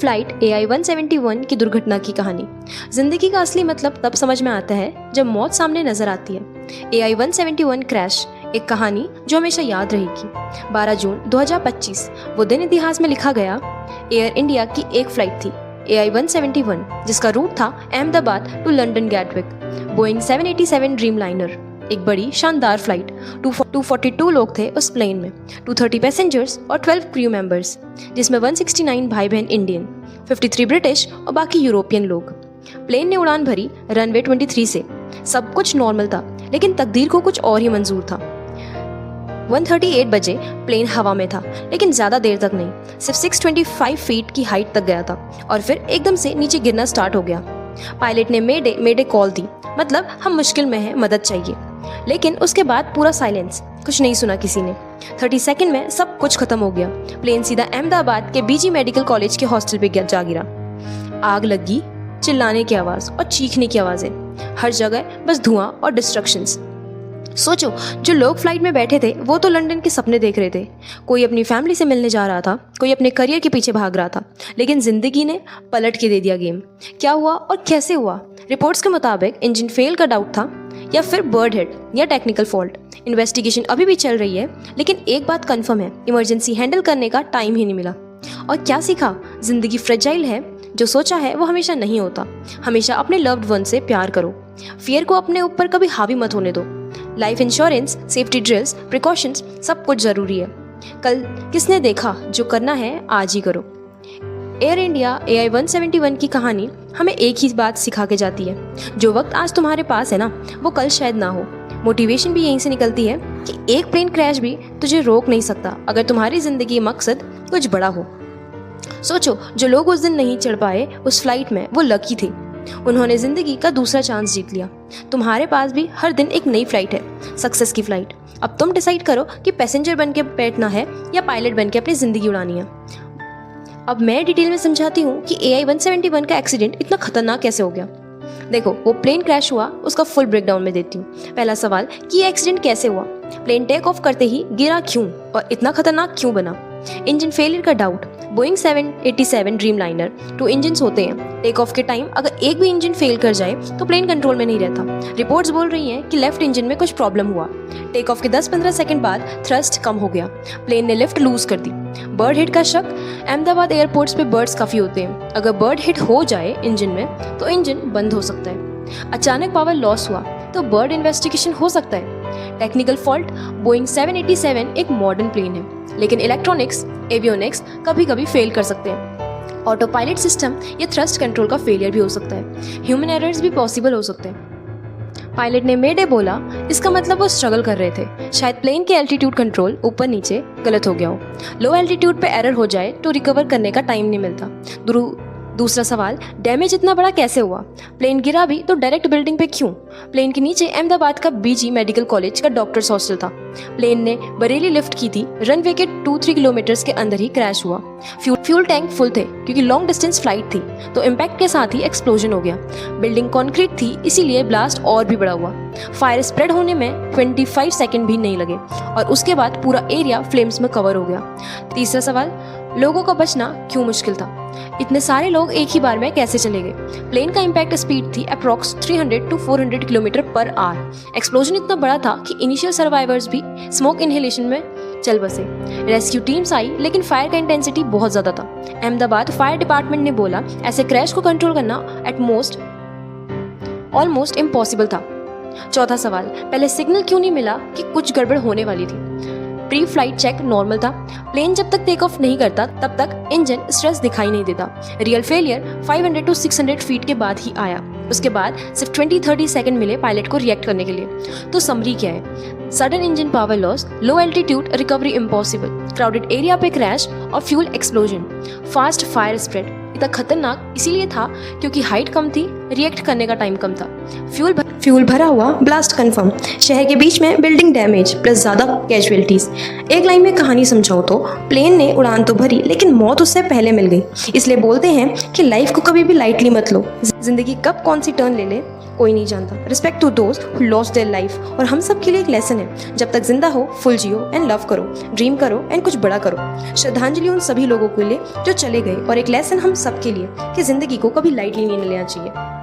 Flight AI-171 की दुर्घटना की कहानी। जिंदगी का असली मतलब तब समझ में आता है जब मौत सामने नजर आती है। AI-171 क्रैश एक कहानी जो हमेशा याद रहेगी। 12 जून 2025 वो दिन इतिहास में लिखा गया। एयर इंडिया की एक फ्लाइट थी AI-171 जिसका रूट था Ahmedabad to London Gatwick. Boeing 787 Dreamliner, एक बड़ी शानदार फ्लाइट। 242 लोग थे उस प्लेन में, 230 पैसेंजर्स और 12 क्रू मेंबर्स, जिसमें 169 भाई बहन इंडियन, 53 ब्रिटिश और बाकी यूरोपियन लोग। प्लेन ने उड़ान भरी रनवे 23 से। सब कुछ नॉर्मल था, लेकिन तकदीर को कुछ और ही मंजूर था। 1:38 बजे प्लेन हवा में था, लेकिन ज़्यादा देर तक नहीं, सिर्फ 625 फीट की हाइट तक गया था और फिर एकदम से नीचे गिरना स्टार्ट हो गया। पायलट ने मेडे कॉल दी, मतलब हम मुश्किल में हैं, मदद चाहिए। लेकिन उसके बाद पूरा साइलेंस, कुछ नहीं सुना किसी ने। 30 सेकंड में सब कुछ खत्म हो गया। प्लेन सीधा अहमदाबाद के BG मेडिकल कॉलेज के हॉस्टल पे जा गिरा। आग लगी, चिल्लाने की आवाज़ और चीखने की आवाज़ें, हर जगह बस धुआं और डिस्ट्रक्शंस। सोचो, जो लोग फ्लाइट में बैठे थे वो तो लंदन के सपने देख रहे थे। कोई अपनी फैमिली से मिलने जा रहा था, कोई अपने करियर के पीछे भाग रहा था, लेकिन जिंदगी ने पलट के दे दिया गेम। क्या हुआ और कैसे हुआ? रिपोर्ट्स के मुताबिक इंजन फेल का डाउट था, या फिर बर्ड हिट या टेक्निकल फॉल्ट। इन्वेस्टिगेशन अभी भी चल रही है, लेकिन एक बात कंफर्म है, इमरजेंसी हैंडल करने का टाइम ही नहीं मिला। और क्या सीखा? जिंदगी फ्रेजाइल है, जो सोचा है वो हमेशा नहीं होता। हमेशा अपने लव्ड वन से प्यार करो। फियर को अपने ऊपर कभी हावी मत होने दो। Life insurance, safety drills, precautions, सब कुछ जरूरी है। कल किसने देखा, जो करना है आज ही करो। एयर इंडिया AI-171 की कहानी हमें एक ही बात सिखा के जाती है, जो वक्त आज तुम्हारे पास है ना, वो कल शायद ना हो। मोटिवेशन भी यहीं से निकलती है कि एक प्लेन क्रैश भी तुझे रोक नहीं सकता अगर तुम्हारी जिंदगी मकसद कुछ बड़ा हो। सोचो, जो लोग उस दिन नहीं चढ़ पाए उस फ्लाइट में, वो लकी थे। उन्होंने जिंदगी का दूसरा चांस जीत लिया। तुम्हारे पास भी हर दिन एक नई फ्लाइट है, सक्सेस की फ्लाइट। अब तुम डिसाइड करो कि पैसेंजर बन के बैठना है या पायलट बन के अपनी जिंदगी उड़ानी है। अब मैं डिटेल में समझाती हूँ कि AI-171 का एक्सीडेंट इतना खतरनाक कैसे हो गया। देखो, वो प्लेन क्रैश हुआ, उसका फुल ब्रेकडाउन में देती हूँ। पहला सवाल कि ये एक्सीडेंट कैसे हुआ? प्लेन टेक ऑफ करते ही गिरा क्यों और इतना खतरनाक क्यों बना? इंजन फेलियर का doubt. Boeing 787 dream liner 2 engine होते हैं। टेक ऑफ के टाइम अगर एक भी इंजन फेल कर जाए तो प्लेन कंट्रोल में नहीं रहता। रिपोर्ट्स बोल रही हैं कि लेफ्ट इंजन में कुछ प्रॉब्लम हुआ। टेक ऑफ के 10-15 सेकंड बाद थ्रस्ट कम हो गया, प्लेन ने लिफ्ट लूज कर दी। बर्ड हिट का शक। अहमदाबाद एयरपोर्ट्स पे बर्ड्स काफ़ी होते हैं। अगर बर्ड हिट हो जाए इंजन में तो इंजन बंद हो सकता है। अचानक पावर लॉस हुआ तो बर्ड इन्वेस्टिगेशन हो सकता है। Technical fault. बोइंग 787 एक मॉडर्न प्लेन है, लेकिन इलेक्ट्रॉनिक्स, एवियोनिक्स कभी कभी फेल कर सकते हैं। ऑटो पायलट सिस्टम या थ्रस्ट कंट्रोल का फेलियर भी हो सकता है। ह्यूमन एरर्स भी पॉसिबल हो सकते हैं। पायलट ने मेडे बोला, इसका मतलब वो स्ट्रगल कर रहे थे। शायद प्लेन के एल्टीट्यूड कंट्रोल ऊपर नीचे गलत हो गया हो। लो एल्टीट्यूड पे एरर हो जाए तो रिकवर करने का टाइम नहीं मिलता। दूसरा सवाल, डैमेज इतना बड़ा कैसे हुआ? प्लेन गिरा भी तो डायरेक्ट बिल्डिंग पे क्यों? प्लेन के नीचे अहमदाबाद का BG मेडिकल कॉलेज का डॉक्टर्स हॉस्टल था। प्लेन ने बरेली लिफ्ट की थी। रनवे के 2-3 किलोमीटर्स के अंदर ही क्रैश हुआ। फ्यूल टैंक फुल थे क्योंकि लॉन्ग डिस्टेंस फ्लाइट थी, तो इम्पैक्ट के साथ ही एक्सप्लोजन हो गया। बिल्डिंग कॉन्क्रीट थी, इसीलिए ब्लास्ट और भी बड़ा हुआ। फायर स्प्रेड होने में 25 सेकंड भी नहीं लगे और उसके बाद पूरा एरिया फ्लेम्स में कवर हो गया। तीसरा सवाल, लोगों का बचना क्यों मुश्किल था? इतने सारे लोग एक ही बार में कैसे चले गए? प्लेन का इम्पैक्ट स्पीड थी approx 300 to 400 kilometre per hour. Explosion इतना बड़ा था कि इनिशियल सर्वाइवर्स भी स्मोक इनहेलेशन में चल बसे। रेस्क्यू टीम्स आई, लेकिन फायर का इंटेंसिटी बहुत ज्यादा था। अहमदाबाद फायर डिपार्टमेंट ने बोला, ऐसे क्रैश को कंट्रोल करना ऑलमोस्ट इम्पॉसिबल था। चौथा सवाल, पहले सिग्नल क्यों नहीं मिला कि कुछ गड़बड़ होने वाली थी? प्री फ्लाइट चेक नॉर्मल था। प्लेन जब तक टेक ऑफ नहीं करता तब तक इंजन स्ट्रेस दिखाई नहीं देता। रियल फेलियर 500 to 600 फीट के बाद ही आया। उसके बाद सिर्फ 20-30 सेकंड मिले पायलट को रिएक्ट करने के लिए। तो समरी क्या है? सडन इंजन पावर लॉस, लो altitude recovery impossible, crowded area पे क्रैश और fuel explosion, fast fire spread. इतना खतरनाक इसीलिए था क्योंकि हाइट कम थी, रिएक्ट करने का टाइम कम था। फ्यूल भरा हुआ, ब्लास्ट कंफर्म, शहर के बीच में बिल्डिंग डैमेज प्लस ज़्यादा कैजुअलिटीज। एक लाइन में कहानी समझाऊँ तो प्लेन ने उड़ान तो भरी, लेकिन मौत उससे पहले मिल गई। इसलिए बोलते हैं कि लाइफ को कभी भी लाइटली मत लो। जिंदगी कब कौन सी टर्न ले ले कोई नहीं जानता। रिस्पेक्ट टू दोस्त हु लॉस्ट देयर लाइफ। और हम सब के लिए एक लेसन है, जब तक जिंदा हो फुल जियो एंड लव करो, ड्रीम करो एंड कुछ बड़ा करो। श्रद्धांजलि उन सभी लोगों के लिए जो चले गए, और एक लेसन हम सबके लिए कि ज़िंदगी को कभी लाइटली नहीं लेना चाहिए।